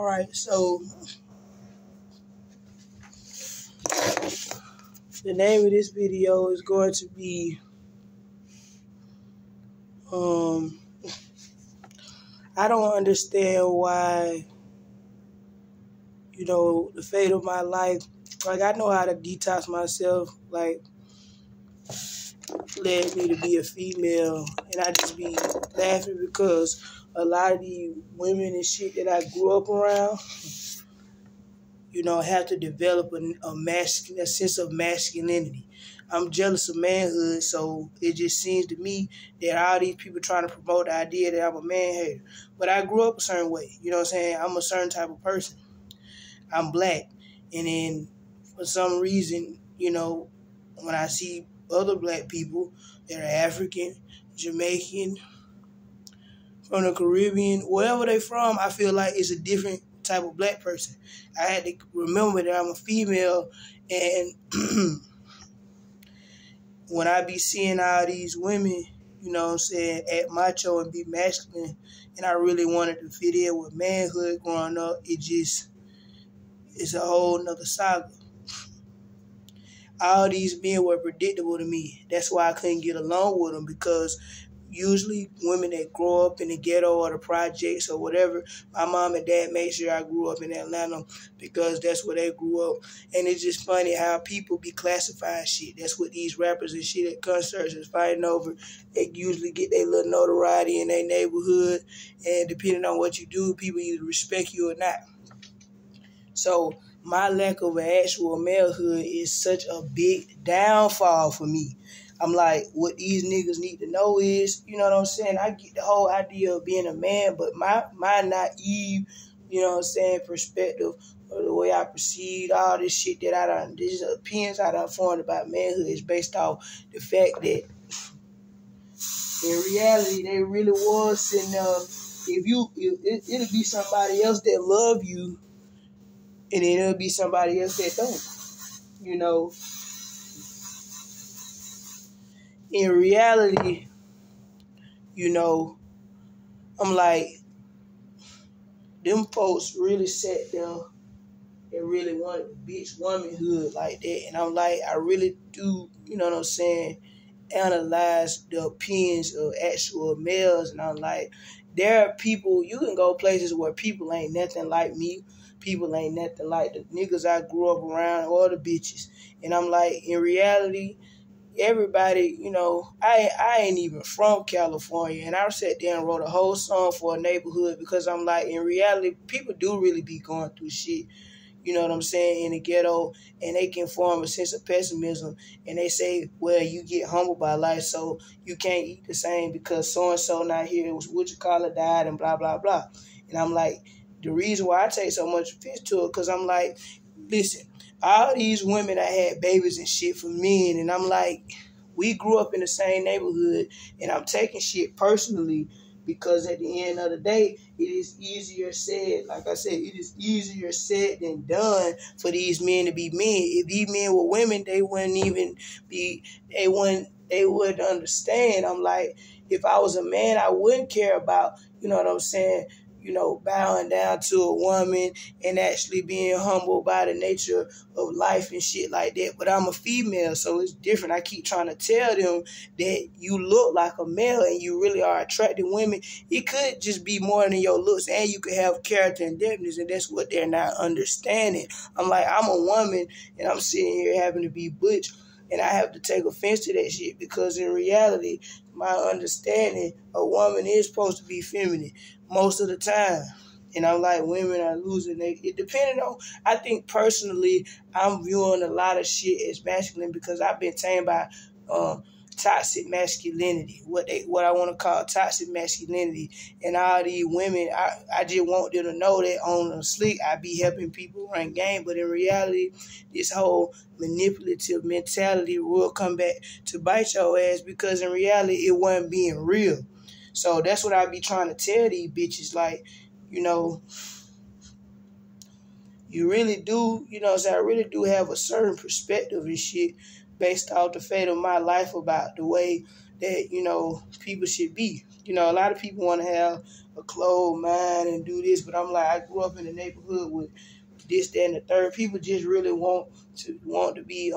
All right, so the name of this video is going to be I don't understand why, the fate of my life. Like, I know how to detox myself, like, led me to be a female, and I just be laughing because a lot of these women and shit that I grew up around, have to develop a sense of masculinity. I'm jealous of manhood, so it just seems to me that all these people trying to promote the idea that I'm a man hater. But I grew up a certain way, you know what I'm saying? I'm a certain type of person. I'm black. And then for some reason, when I see other black people that are African, Jamaican, from the Caribbean, wherever they from, I feel like it's a different type of black person. I had to remember that I'm a female, and when I be seeing all these women, act macho and be masculine, and I really wanted to fit in with manhood growing up, it's a whole nother saga. All these men were predictable to me. That's why I couldn't get along with them, because usually women that grow up in the ghetto or the projects or whatever, my mom and dad made sure I grew up in Atlanta because that's where they grew up. And it's just funny how people be classifying shit. That's what these rappers and shit at concerts is fighting over. They usually get their little notoriety in their neighborhood, and depending on what you do, people either respect you or not. So my lack of an actual malehood is such a big downfall for me. I'm like, what these niggas need to know is, you know what I'm saying? I get the whole idea of being a man, but my naive, perspective, or the way I perceive all this shit that these opinions I done formed about manhood is based off the fact that in reality, they really was sitting there. It'll be somebody else that love you, and then it'll be somebody else that don't, In reality, I'm like, them folks really sat there and really wanted the bitch womanhood like that. And I'm like, I really do, analyze the opinions of actual males. And I'm like, there are people, you can go places where people ain't nothing like me. People ain't nothing like the niggas I grew up around or the bitches. And I'm like, in reality, everybody, I ain't even from California, and I sat there and wrote a whole song for a neighborhood because I'm like, in reality, people do really be going through shit, you know what I'm saying, in the ghetto, and they can form a sense of pessimism, and they say, well, you get humbled by life, so you can't eat the same because so-and-so not here, it was died, and blah, blah, blah. And I'm like, the reason why I take so much offense to it, because I'm like, listen, all these women that had babies and shit for men, and I'm like, we grew up in the same neighborhood, and I'm taking shit personally because at the end of the day, it is easier said, like I said, it is easier said than done for these men to be men. If these men were women, they wouldn't understand. I'm like, if I was a man, I wouldn't care about, you know what I'm saying, bowing down to a woman and actually being humbled by the nature of life and shit like that. But I'm a female, so it's different. I keep trying to tell them that you look like a male and you really are attracting women. It could just be more than your looks, and you could have character and depthness, and that's what they're not understanding. I'm like, I'm a woman, and I'm sitting here having to be butch, and I have to take offense to that shit because in reality, my understanding, a woman is supposed to be feminine most of the time. And I'm like, women are losing. It depending on, I think personally, I'm viewing a lot of shit as masculine because I've been tamed by toxic masculinity, what I want to call toxic masculinity. And all these women, I just want them to know that on the slick, I be helping people run game. But in reality, this whole manipulative mentality will come back to bite your ass because in reality, it wasn't being real. So that's what I be trying to tell these bitches, like, you really do, I really do have a certain perspective and shit based off the fate of my life about the way that, people should be. A lot of people want to have a closed mind and do this, but I'm like, I grew up in a neighborhood with this, that, and the third. People just really want to be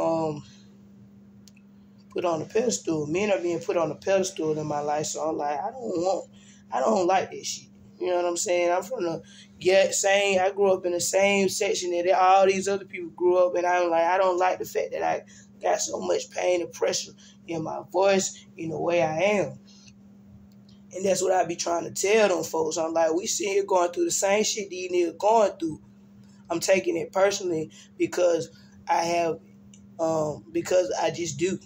put on a pedestal. Men are being put on a pedestal in my life, so I'm like, I don't like this shit. You know what I'm saying? I'm from I grew up in the same section that all these other people grew up, and I'm like, I don't like the fact that I got so much pain and pressure in my voice, in the way I am. And that's what I be trying to tell them folks. I'm like, we sit here going through the same shit these niggas going through. I'm taking it personally because because I just do.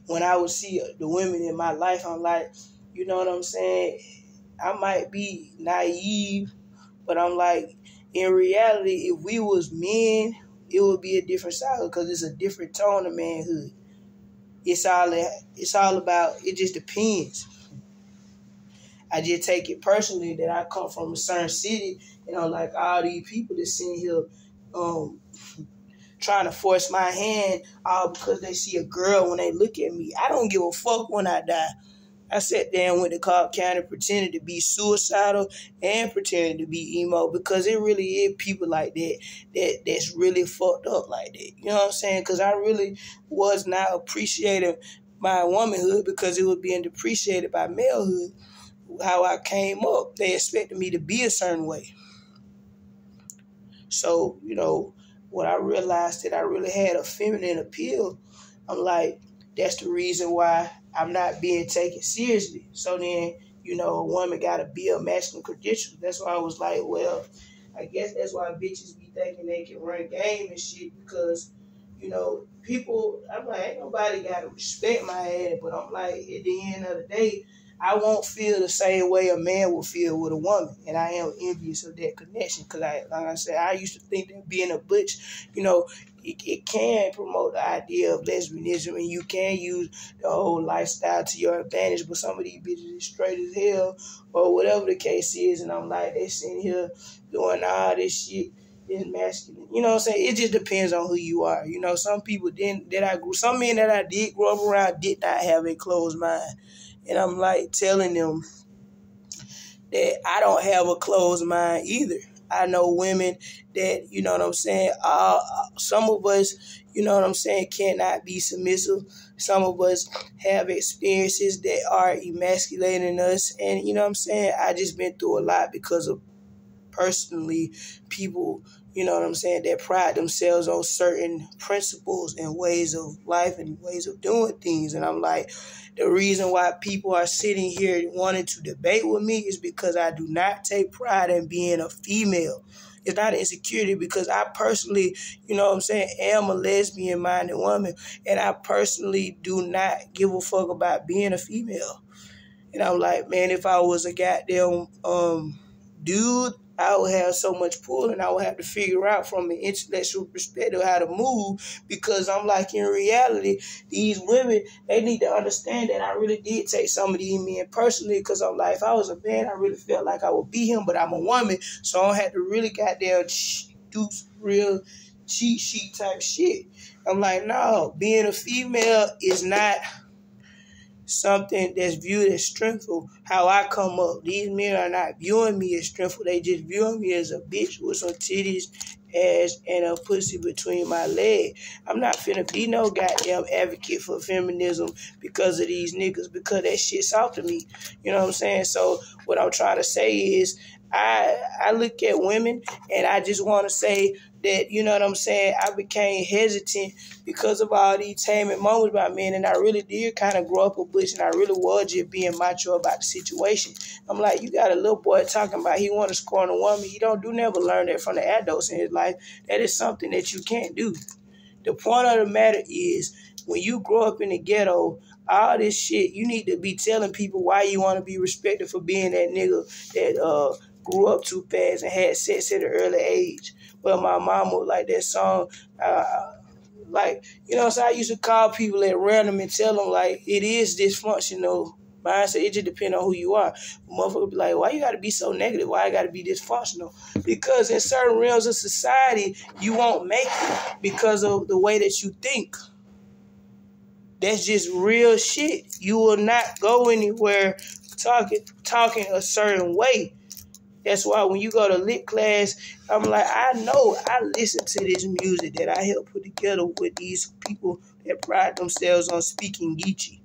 When I would see the women in my life, I'm like, you know what I'm saying? I might be naive, but I'm like, in reality, if we was men, it would be a different side because it's a different tone of manhood. It's all about, it just depends. I just take it personally that I come from a certain city, and I'm like, all these people that sitting here trying to force my hand all because they see a girl when they look at me. I don't give a fuck when I die. I sat there and went to Cobb County, pretended to be suicidal and pretended to be emo, because it really is people like that's really fucked up like that. You know what I'm saying? Because I really was not appreciating my womanhood because it was being depreciated by malehood. How I came up, they expected me to be a certain way. So, when I realized that I really had a feminine appeal, I'm like, that's the reason why I'm not being taken seriously. So then, a woman got to build masculine credentials. That's why I was like, well, I guess that's why bitches be thinking they can run game and shit, because, people, I'm like, ain't nobody got to respect my ass, but I'm like, at the end of the day, I won't feel the same way a man will feel with a woman, and I am envious of that connection, because like I said, I used to think that being a butch, it can promote the idea of lesbianism, and you can use the whole lifestyle to your advantage, but some of these bitches is straight as hell, or whatever the case is, and I'm like, they sitting here doing all this shit, this masculine, you know what I'm saying? It just depends on who you are. Some people some men that I did grow up around did not have a closed mind. And I'm like telling them that I don't have a closed mind either. I know women that, you know what I'm saying, some of us, you know what I'm saying, cannot be submissive. Some of us have experiences that are emasculating us. And, you know what I'm saying, I just been through a lot because of personally people, you know what I'm saying, that pride themselves on certain principles and ways of life and ways of doing things. And I'm like, the reason why people are sitting here wanting to debate with me is because I do not take pride in being a female. It's not an insecurity, because I personally, you know what I'm saying, am a lesbian-minded woman, and I personally do not give a fuck about being a female. And I'm like, man, if I was a goddamn dude, I would have so much pull, and I would have to figure out from an intellectual perspective how to move, because I'm like, in reality, these women, they need to understand that I really did take some of these men personally, because I'm like, if I was a man, I really felt like I would be him, but I'm a woman, so I don't have to really goddamn do real cheat sheet type shit. I'm like, no, being a female is not something that's viewed as strengthful. How I come up, these men are not viewing me as strengthful. They just viewing me as a bitch with some titties, ass, and a pussy between my legs. I'm not finna be no goddamn advocate for feminism because of these niggas, because that shit soft to me. You know what I'm saying? So what I'm trying to say is, I look at women, and I just want to say that, you know what I'm saying, I became hesitant because of all these taming moments by men, and I really did kind of grow up a butch, and I really was just being macho about the situation. I'm like, you got a little boy talking about he want to score on a woman. He don't never learn that from the adults in his life. That is something that you can't do. The point of the matter is, when you grow up in the ghetto, all this shit, you need to be telling people why you want to be respected for being that nigga that grew up too fast and had sex at an early age. But my mama, like that song, like, you know, so I used to call people at random and tell them, like, it is dysfunctional. Mindset, it just depends on who you are. Motherfucker be like, why you got to be so negative? Why I got to be dysfunctional? Because in certain realms of society, you won't make it because of the way that you think. That's just real shit. You will not go anywhere talking a certain way. That's why when you go to lit class, I'm like, I know I listen to this music that I helped put together with these people that pride themselves on speaking Geechee.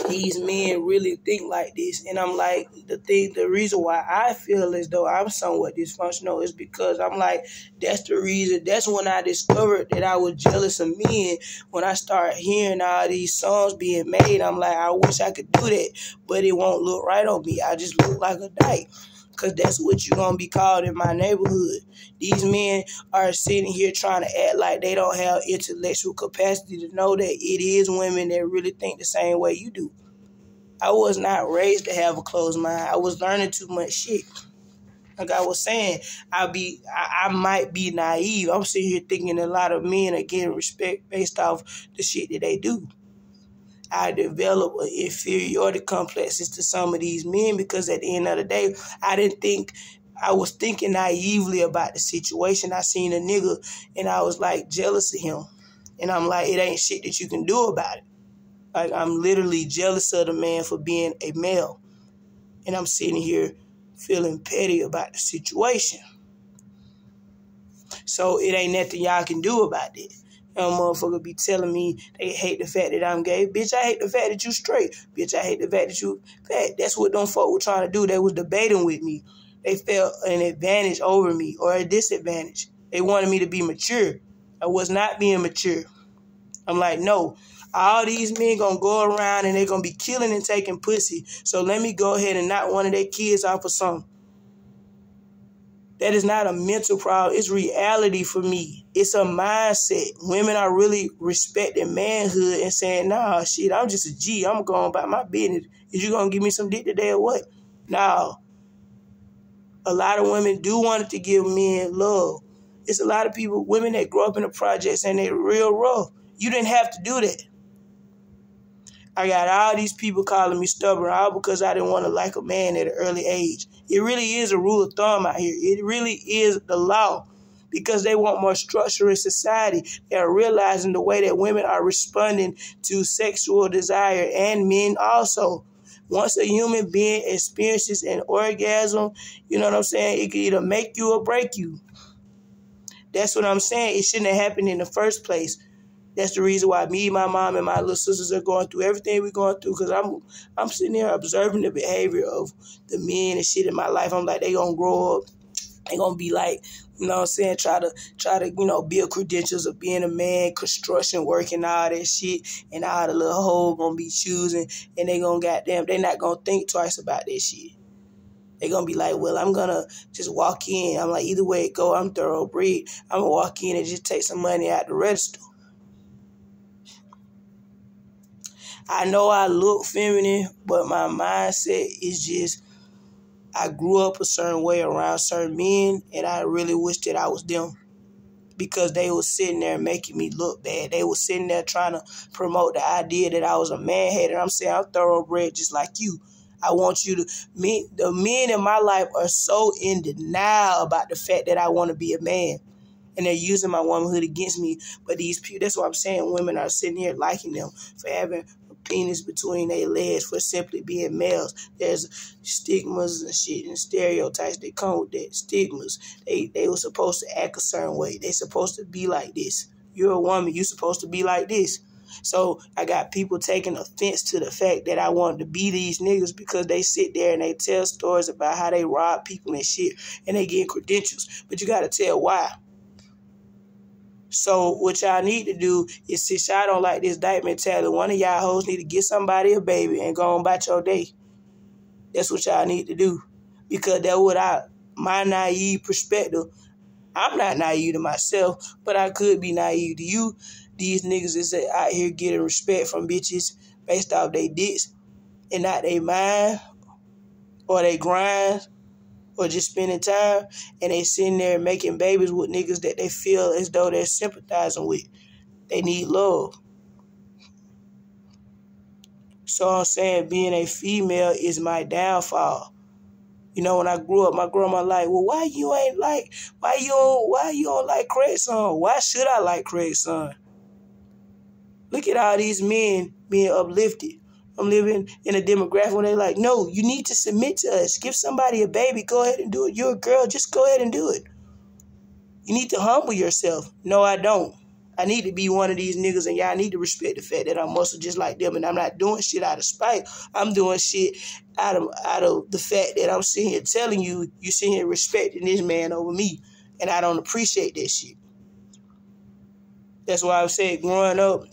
These men really think like this. And I'm like, the reason why I feel as though I'm somewhat dysfunctional is because I'm like, that's the reason. That's when I discovered that I was jealous of men. When I start hearing all these songs being made, I'm like, I wish I could do that, but it won't look right on me. I just look like a dyke. Because that's what you're going to be called in my neighborhood. These men are sitting here trying to act like they don't have intellectual capacity to know that it is women that really think the same way you do. I was not raised to have a closed mind. I was learning too much shit. Like I was saying, I might be naive. I'm sitting here thinking a lot of men are getting respect based off the shit that they do. I develop an inferiority complexes to some of these men because at the end of the day, I was thinking naively about the situation. I seen a nigga and I was like jealous of him. And I'm like, it ain't shit that you can do about it. Like I'm literally jealous of the man for being a male. And I'm sitting here feeling petty about the situation. So it ain't nothing y'all can do about it. Motherfucker be telling me they hate the fact that I'm gay. Bitch, I hate the fact that you straight. Bitch, I hate the fact that you fat. That's what them folk were trying to do. They was debating with me. They felt an advantage over me or a disadvantage. They wanted me to be mature. I was not being mature. I'm like, no. All these men gonna go around and they gonna be killing and taking pussy. So let me go ahead and knock one of their kids off of something. That is not a mental problem. It's reality for me. It's a mindset. Women are really respecting manhood and saying, nah, shit, I'm just a G. I'm going about my business. Is you going to give me some dick today or what? Nah. A lot of women do want to give men love. It's a lot of people, women that grow up in the projects and they're real rough. You didn't have to do that. I got all these people calling me stubborn, all because I didn't want to like a man at an early age. It really is a rule of thumb out here. It really is the law because they want more structure in society. They are realizing the way that women are responding to sexual desire and men also. Once a human being experiences an orgasm, you know what I'm saying, it can either make you or break you. That's what I'm saying. It shouldn't have happened in the first place. That's the reason why me, my mom, and my little sisters are going through everything we're going through because I'm sitting there observing the behavior of the men and shit in my life. I'm like, they going to grow up. They going to be like, you know what I'm saying, try to, you know, build credentials of being a man, construction work and all that shit. And all the little hoes going to be choosing. And they going to they not going to think twice about that shit. They're going to be like, well, I'm going to just walk in. I'm like, either way it go, I'm thoroughbred. I'm going to walk in and just take some money out the register. I know I look feminine, but my mindset is just, I grew up a certain way around certain men, and I really wish that I was them because they was sitting there making me look bad. They was sitting there trying to promote the idea that I was a man-hater. I'm saying I'm thoroughbred just like you. I want you to, the men in my life are so in denial about the fact that I want to be a man. And they're using my womanhood against me. But these people, that's what I'm saying, women are sitting here liking them for having a penis between their legs, for simply being males. There's stigmas and shit and stereotypes that come with that. Stigmas. They were supposed to act a certain way. They supposed to be like this. You're a woman. You're supposed to be like this. So I got people taking offense to the fact that I wanted to be these niggas because they sit there and they tell stories about how they rob people and shit and they get credentials. But you got to tell why. So what y'all need to do is, since y'all don't like this dyke mentality, one of y'all hoes need to get somebody a baby and go on about your day. That's what y'all need to do. Because that's what my naive perspective, I'm not naive to myself, but I could be naive to you. These niggas is out here getting respect from bitches based off they dicks and not they mind or they grind or just spending time, and they sitting there making babies with niggas that they feel as though they're sympathizing with. They need love. So I'm saying being a female is my downfall. You know, when I grew up, my grandma like, well, why you don't like Craig's son? Why should I like Craig's son? Look at all these men being uplifted. I'm living in a demographic where they're like, no, you need to submit to us. Give somebody a baby. Go ahead and do it. You're a girl. Just go ahead and do it. You need to humble yourself. No, I don't. I need to be one of these niggas, and y'all need to respect the fact that I'm muscle just like them, and I'm not doing shit out of spite. I'm doing shit out of the fact that I'm sitting here telling you, you sitting here respecting this man over me, and I don't appreciate that shit. That's why I said growing up,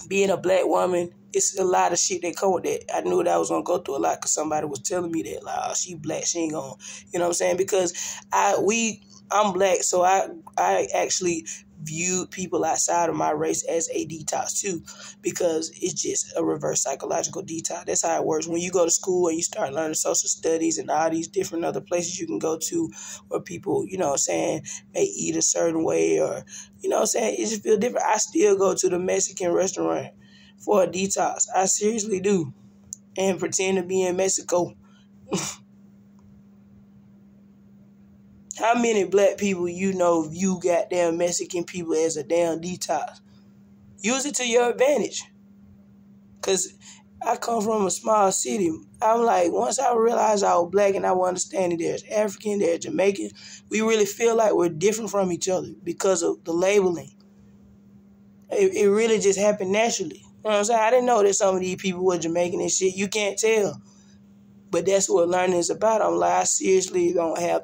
being a black woman, it's a lot of shit that come with that. I knew that I was going to go through a lot because somebody was telling me that, like, oh, she black, she ain't going to, you know what I'm saying? Because I'm black, so I actually viewed people outside of my race as a detox too, because it's just a reverse psychological detox. That's how it works. When you go to school and you start learning social studies and all these different other places you can go to where people, you know what I'm saying, may eat a certain way or, you know what I'm saying, it just feel different. I still go to the Mexican restaurant for a detox. I seriously do. And pretend to be in Mexico. How many black people you know view goddamn Mexican people as a damn detox? Use it to your advantage. Because I come from a small city. I'm like, once I realized I was black and I was understanding there's African, there's Jamaican, we really feel like we're different from each other because of the labeling. It really just happened naturally. You know what I'm saying? I didn't know that some of these people were Jamaican and shit. You can't tell. But that's what learning is about. I'm like, I seriously don't have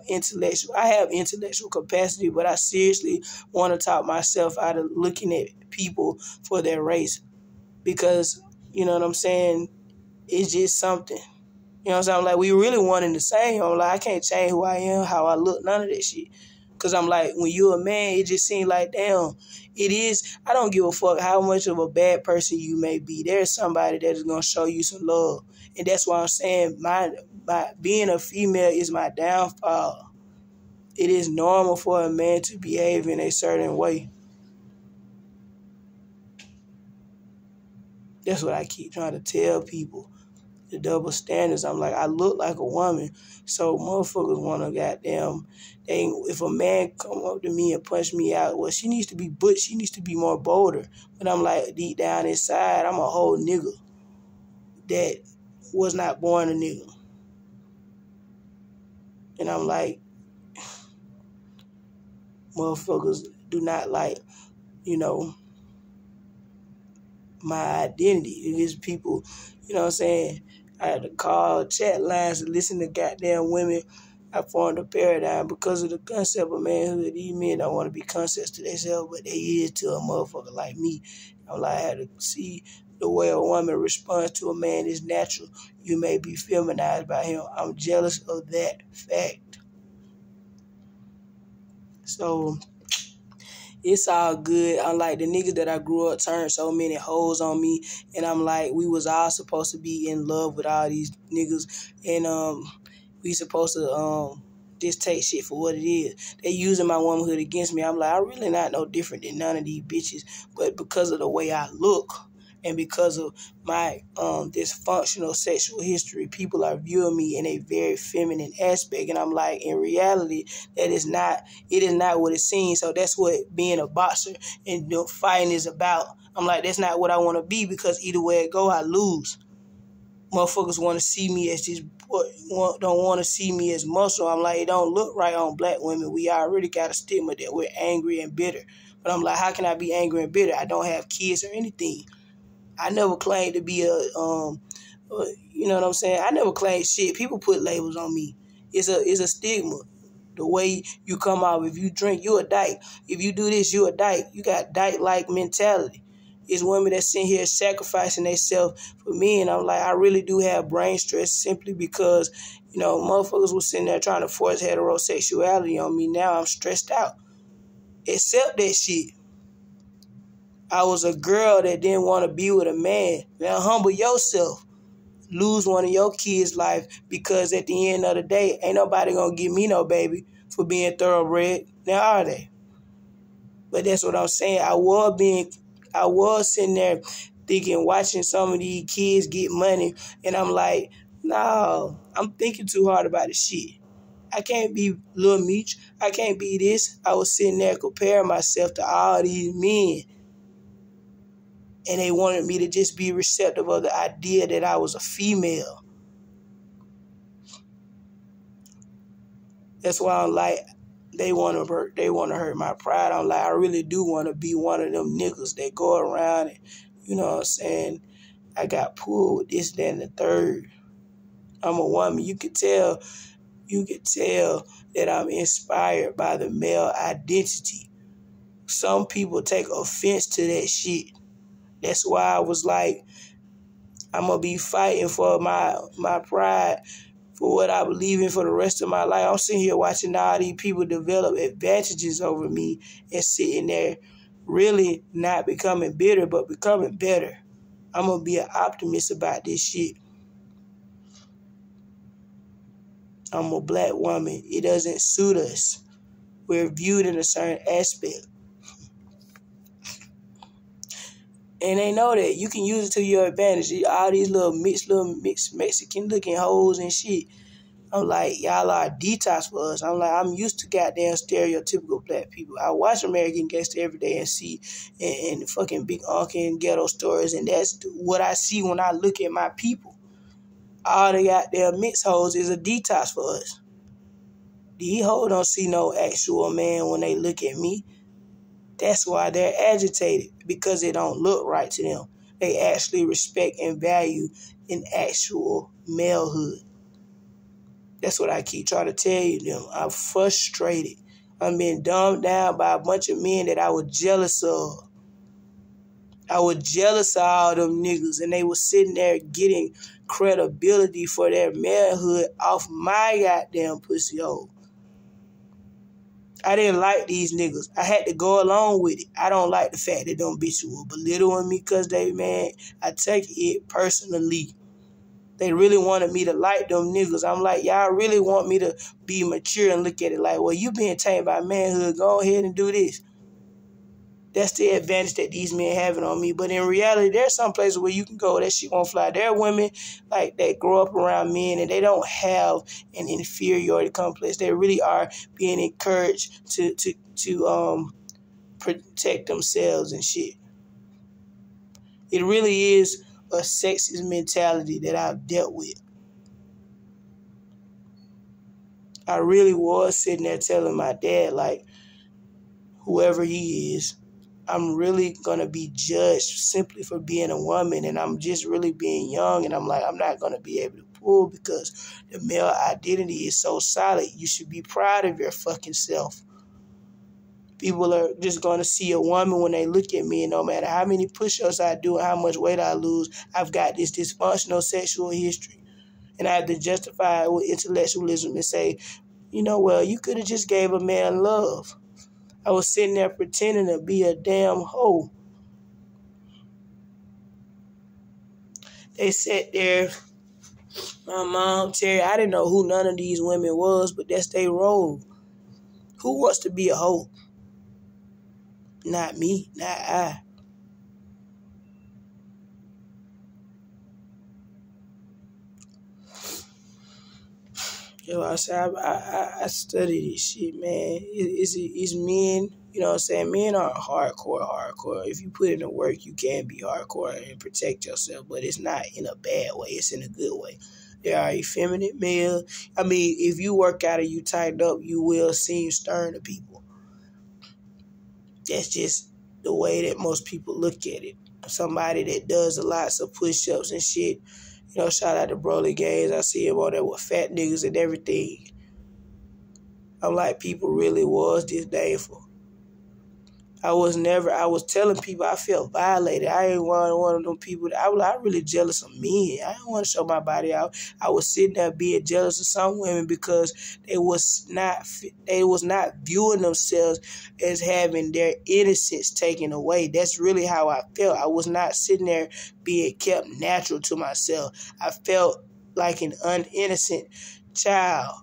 I have intellectual capacity, but I seriously want to talk myself out of looking at people for their race. Because, you know what I'm saying, it's just something. You know what I'm saying? I'm like, we really one and the same. I'm like, I can't change who I am, how I look, none of that shit. Because I'm like, when you're a man, it just seems like, damn, it is. I don't give a fuck how much of a bad person you may be. There's somebody that is going to show you some love. And that's why I'm saying my being a female is my downfall. It is normal for a man to behave in a certain way. That's what I keep trying to tell people. The double standards. I'm like, I look like a woman, so motherfuckers want to goddamn. If a man come up to me and punch me out, well, she needs to be butch. She needs to be more bolder. But I'm like, deep down inside, I'm a whole nigga that was not born a nigga. And I'm like, motherfuckers do not like, you know, my identity. It is people, you know what I'm saying? I had to call chat lines to listen to goddamn women. I formed a paradigm because of the concept of manhood. These men don't want to be concepts to themselves, but they is to a motherfucker like me. I'm like, I had to see the way a woman responds to a man is natural. You may be feminized by him. I'm jealous of that fact. So it's all good. I'm like, the niggas that I grew up turned so many hoes on me, and I'm like, we was all supposed to be in love with all these niggas, and we supposed to just take shit for what it is. They using my womanhood against me. I'm like, I'm really not no different than none of these bitches, but because of the way I look and because of my dysfunctional sexual history, people are viewing me in a very feminine aspect, and I'm like, in reality, it is not what it seems. So that's what being a boxer and fighting is about. I'm like, that's not what I want to be, because either way it go, I lose. Motherfuckers want to see me as this, don't want to see me as muscle. I'm like, it don't look right on black women. We already got a stigma that we're angry and bitter. But I'm like, how can I be angry and bitter? I don't have kids or anything. I never claimed to be you know what I'm saying? I never claimed shit. People put labels on me. It's a stigma. The way you come out, if you drink, you a dyke. If you do this, you a dyke. You got dyke-like mentality. It's women that sit here sacrificing themselves for me, and I'm like, I really do have brain stress simply because, you know, motherfuckers was sitting there trying to force heterosexuality on me. Now I'm stressed out. Accept that shit. I was a girl that didn't want to be with a man. Now humble yourself. Lose one of your kids' life, because at the end of the day, ain't nobody gonna give me no baby for being thoroughbred. Now are they? But that's what I'm saying. I was sitting there thinking, watching some of these kids get money, and I'm like, no, I'm thinking too hard about this shit. I can't be Lil Meech. I can't be this. I was sitting there comparing myself to all these men. And they wanted me to just be receptive of the idea that I was a female. That's why I'm like, they want to hurt my pride. I'm like, I really do want to be one of them niggas that go around and, you know what I'm saying, I got pulled with this, that, and the third. I'm a woman. You could tell that I'm inspired by the male identity. Some people take offense to that shit. That's why I was like, I'm going to be fighting for my pride, for what I believe in for the rest of my life. I'm sitting here watching all these people develop advantages over me and sitting there really not becoming bitter, but becoming better. I'm going to be an optimist about this shit. I'm a black woman. It doesn't suit us. We're viewed in a certain aspect. And they know that. You can use it to your advantage. All these little mixed Mexican looking hoes and shit. I'm like, y'all are a detox for us. I'm like, I'm used to goddamn stereotypical black people. I watch American Gangster every day and see and fucking Big Uncle and ghetto stories, and that's what I see when I look at my people. All the goddamn mixed hoes is a detox for us. These hoes don't see no actual man when they look at me. That's why they're agitated, because it don't look right to them. They actually respect and value an actual malehood. That's what I keep trying to tell you them. I'm frustrated. I'm being dumbed down by a bunch of men that I was jealous of. I was jealous of all them niggas, and they was sitting there getting credibility for their manhood off my goddamn pussy hole. I didn't like these niggas. I had to go along with it. I don't like the fact that them bitches were belittling me because they, man, I take it personally. They really wanted me to like them niggas. I'm like, y'all really want me to be mature and look at it like, well, you being tamed by manhood, go ahead and do this. That's the advantage that these men having on me. But in reality, there's some places where you can go, that shit won't fly. There are women like that grow up around men and they don't have an inferiority complex. They really are being encouraged to protect themselves and shit. It really is a sexist mentality that I've dealt with. I really was sitting there telling my dad, like, whoever he is, I'm really going to be judged simply for being a woman, and I'm just really being young, and I'm like, I'm not going to be able to pull because the male identity is so solid. You should be proud of your fucking self. People are just going to see a woman when they look at me, and no matter how many push-ups I do and how much weight I lose, I've got this dysfunctional sexual history. And I have to justify it with intellectualism and say, you know, well, you could have just gave a man love. I was sitting there pretending to be a damn hoe. They sat there, my mom, Terry, I didn't know who none of these women was, but that's their role. Who wants to be a hoe? Not me, not I. Yo, I study this shit, man. It's men, you know what I'm saying? Men are hardcore. If you put in the work, you can be hardcore and protect yourself, but it's not in a bad way. It's in a good way. There are effeminate males. I mean, if you work out and you tighten up, you will seem stern to people. That's just the way that most people look at it. Somebody that does lots of push-ups and shit. You know, shout out to Broly Games. I see him on there with fat niggas and everything. I'm like, people really was disdainful. I was telling people I felt violated. I ain't one of them people that I really jealous of men. I didn't want to show my body out. I was sitting there being jealous of some women because they was not viewing themselves as having their innocence taken away. That's really how I felt. I was not sitting there being kept natural to myself. I felt like an uninnocent child.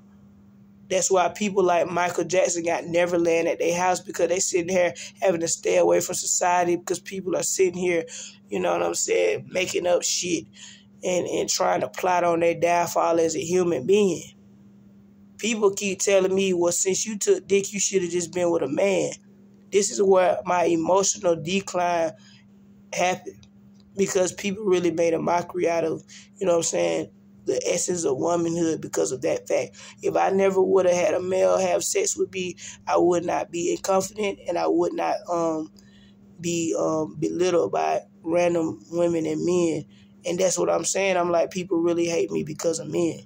That's why people like Michael Jackson got Neverland at their house, because they sitting here having to stay away from society because people are sitting here, you know what I'm saying, making up shit and trying to plot on their downfall as a human being. People keep telling me, well, since you took dick, you should have just been with a man. This is where my emotional decline happened. because people really made a mockery out of, you know what I'm saying, the essence of womanhood because of that fact. If I never would have had a male have sex with me, I would not be confident, and I would not be belittled by random women and men. And that's what I'm saying. I'm like, people really hate me because of men.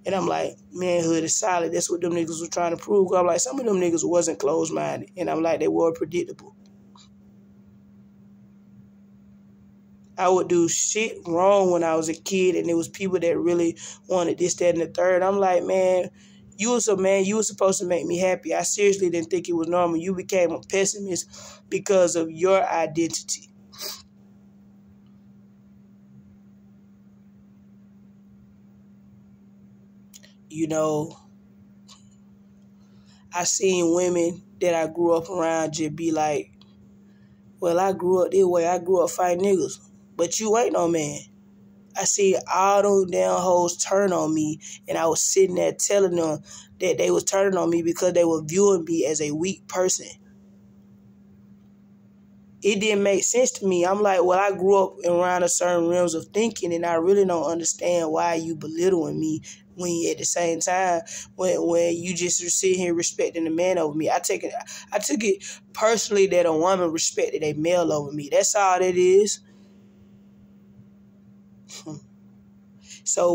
And I'm like, manhood is solid. That's what them niggas were trying to prove. I'm like, some of them niggas wasn't closed-minded. And I'm like, they were predictable. I would do shit wrong when I was a kid, and there was people that really wanted this, that, and the third. I'm like, man, you was supposed to make me happy. I seriously didn't think it was normal. You became a pessimist because of your identity. You know, I seen women that I grew up around just be like, well, I grew up this way. I grew up fighting niggas. But you ain't no man. I see all those damn hoes turn on me, and I was sitting there telling them that they was turning on me because they were viewing me as a weak person. It didn't make sense to me. I'm like, well, I grew up around a certain realms of thinking, and I really don't understand why you belittling me when you, at the same time, when you just sit here respecting the man over me. I took it personally that a woman respected a male over me. That's all it is. So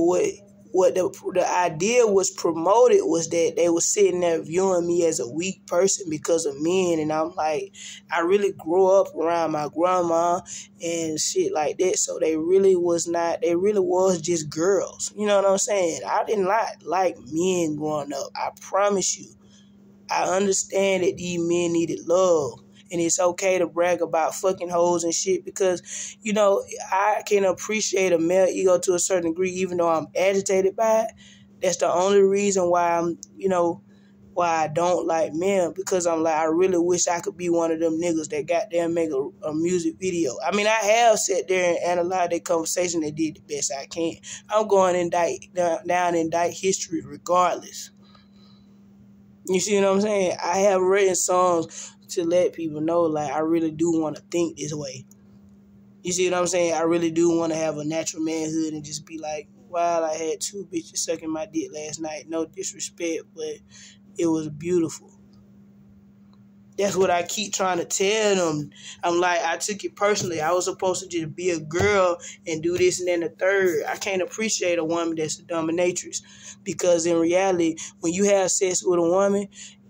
what the idea was promoted was that they were sitting there viewing me as a weak person because of men, and I'm like, I really grew up around my grandma and shit like that, so they really was just girls. You know what I'm saying? I didn't like men growing up. I promise you. I understand that these men needed love. And it's okay to brag about fucking hoes and shit because, you know, I can appreciate a male ego to a certain degree, even though I'm agitated by it. That's the only reason why why I don't like men, because I'm like, I really wish I could be one of them niggas that goddamn make a music video. I mean, I have sat there and analyzed that conversation and did the best I can. I'm going to down indict history regardless. You see what I'm saying? I have written songs to let people know, like, I really do want to think this way. You see what I'm saying? I really do want to have a natural manhood and just be like, wow, I had 2 bitches sucking my dick last night. No disrespect, but it was beautiful. That's what I keep trying to tell them. I'm like, I took it personally. I was supposed to just be a girl and do this and then the third. I can't appreciate a woman that's a dominatrix, because in reality, when you have sex with a woman,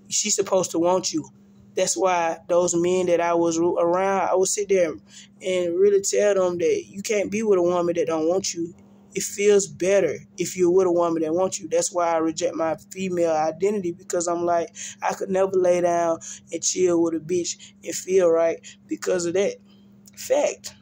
she's supposed to want you. That's why those men that I was around, I would sit there and really tell them that you can't be with a woman that don't want you. It feels better if you're with a woman that wants you. That's why I reject my female identity, because I'm like, I could never lay down and chill with a bitch and feel right because of that fact.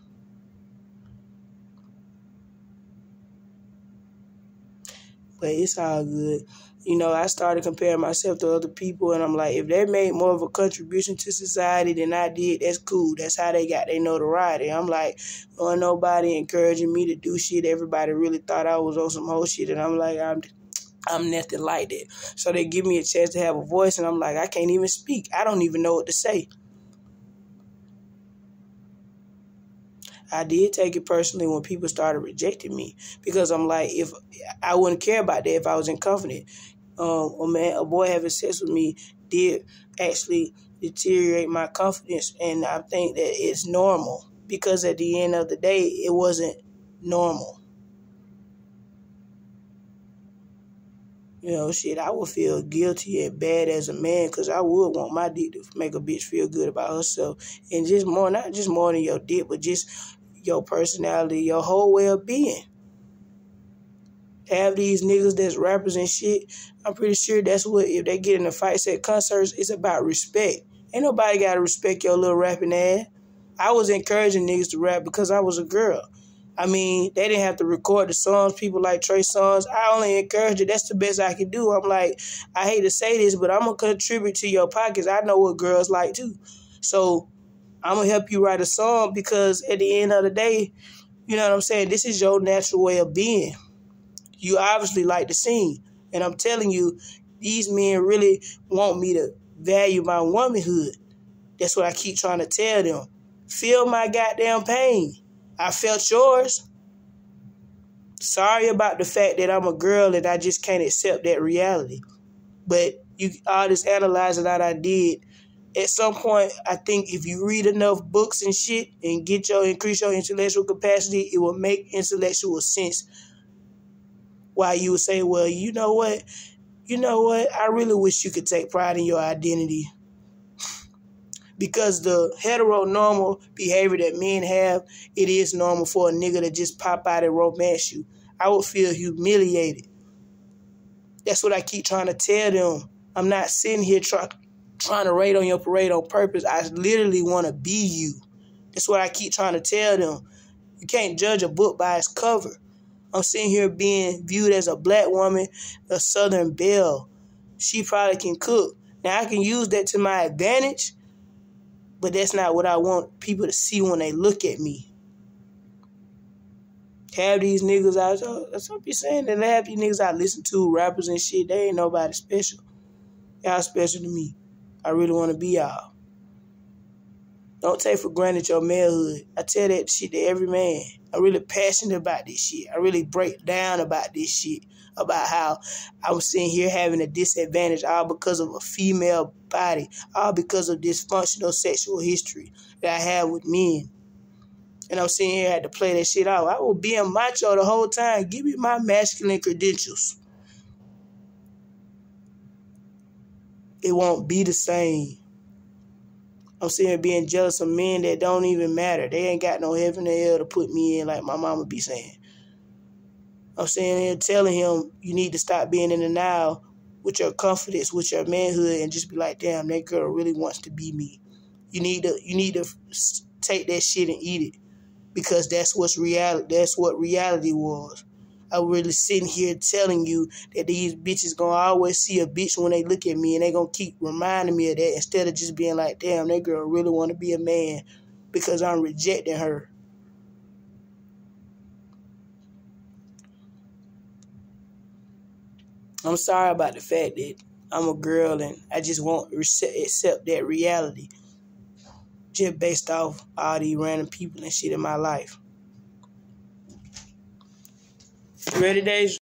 But it's all good. You know, I started comparing myself to other people, and I'm like, if they made more of a contribution to society than I did, that's cool. That's how they got their notoriety. I'm like, oh, nobody encouraging me to do shit. Everybody really thought I was on some whole shit, and I'm like, I'm nothing like that. So they give me a chance to have a voice, and I'm like, I can't even speak. I don't even know what to say. I did take it personally when people started rejecting me, because I'm like, if I wouldn't care about that if I was confident. A boy having sex with me did actually deteriorate my confidence, and I think that it's normal, because at the end of the day, it wasn't normal. You know, shit, I would feel guilty and bad as a man, because I would want my dick to make a bitch feel good about herself. And just more, not just more than your dick, but just your personality, your whole way of being. Have these niggas that's rappers and shit, I'm pretty sure that's what, if they get in the fights at concerts, it's about respect. Ain't nobody got to respect your little rapping ass. I was encouraging niggas to rap because I was a girl. I mean, they didn't have to record the songs, people like Trey Songz. I only encouraged it. That's the best I could do. I'm like, I hate to say this, but I'm going to contribute to your pockets. I know what girls like too. So I'm going to help you write a song, because at the end of the day, you know what I'm saying, this is your natural way of being. You obviously like to sing. And I'm telling you, these men really want me to value my womanhood. That's what I keep trying to tell them. Feel my goddamn pain. I felt yours. Sorry about the fact that I'm a girl and I just can't accept that reality. But all this analyzing that I did, at some point, I think if you read enough books and shit and increase your intellectual capacity, it will make intellectual sense. Why you would say, well, you know what? I really wish you could take pride in your identity. Because the heteronormal behavior that men have, it is normal for a nigga to just pop out and romance you. I would feel humiliated. That's what I keep trying to tell them. I'm not sitting here trying to raid on your parade on purpose. I literally want to be you. That's what I keep trying to tell them. You can't judge a book by its cover. I'm sitting here being viewed as a black woman, a Southern belle. She probably can cook. Now, I can use that to my advantage, but that's not what I want people to see when they look at me. Have these niggas that's what I be saying. That half these niggas I listen to, rappers and shit, they ain't nobody special. Y'all special to me. I really want to be y'all. Don't take for granted your manhood. I tell that shit to every man. I'm really passionate about this shit. I really break down about this shit. About how I was sitting here having a disadvantage all because of a female body. All because of dysfunctional sexual history that I have with men. And I'm sitting here had to play that shit out. I was being macho the whole time. Give me my masculine credentials. It won't be the same. I'm sitting here being jealous of men that don't even matter. They ain't got no heaven or hell to put me in like my mama be saying. I'm sitting here telling him you need to stop being in denial with your confidence, with your manhood, and just be like, damn, that girl really wants to be me. You need to take that shit and eat it. Because that's what's reality. That's what reality was. I was really sitting here telling you that these bitches gonna always see a bitch when they look at me, and they gonna keep reminding me of that instead of just being like, damn, that girl really want to be a man because I'm rejecting her. I'm sorry about the fact that I'm a girl and I just won't accept that reality just based off all these random people and shit in my life. You ready, Deja?